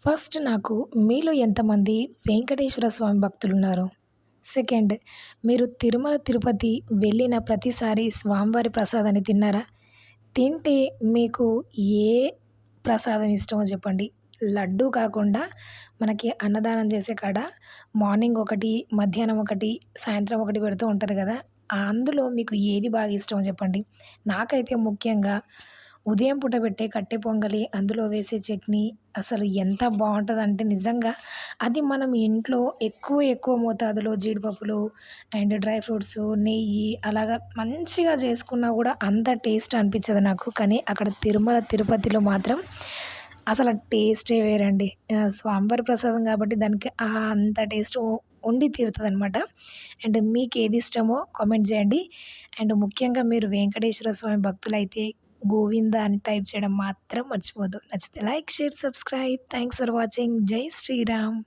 First నాకు మీలో ఎంతమంది వెంకటేశ్వర స్వామి భక్తులున్నారు? సెకండ్, మీరు తిరుమల, తిరుపతి వెళ్ళిన ప్రతిసారి స్వామివారి ప్రసాదాన్ని తిన్నారా? తింటే మీకు ఏ ప్రసాదం ఇష్టమో చెప్పండి. లడ్డూ కాకుండా మనకి అన్నదానం చేసే కాడ మార్నింగ్ ఒకటి, మధ్యాహ్నం ఒకటి, సాయంత్రం ఒకటి పెడుతూ ఉంటారు కదా! అందులో మీకు ఏది బాగా ఇష్టమో చెప్పండి. నాకైతే ముఖ్యంగా ఉదయం పూట పెట్టే కట్టె పొంగలి, అందులో వేసే చట్నీ అసలు ఎంత బావుంటదంటే నిజంగా అది మనం ఇంట్లో ఎక్కువ ఎక్కువ మోతాదులో జీడిపప్పులు అండ్ డ్రై ఫ్రూట్స్, నెయ్యి అలాగా మంచిగా చేసుకున్నా గూడా అంత టేస్ట్ అనిపించదు నాకు. కానీ అక్కడ తిరుమల, తిరుపతిలో మాత్రం అసల టేస్టే వేరండి. స్వామివారి ప్రసాదం కాబట్టి దానికి అంత టేస్ట్ ఉండి తీరుతదనమాట. అండ్ మీకేది ఇష్టమో కామెంట్ జేయండి. అండ్ ముఖ్యంగా మీరు వెంకటేశ్వర స్వామి భక్తులైతే గోవింద అని టైప్ చేయడం మాత్రం మర్చిపోవద్దు. నచ్చితే like, share, subscribe. Thanks for watching. జై శ్రీరామ్.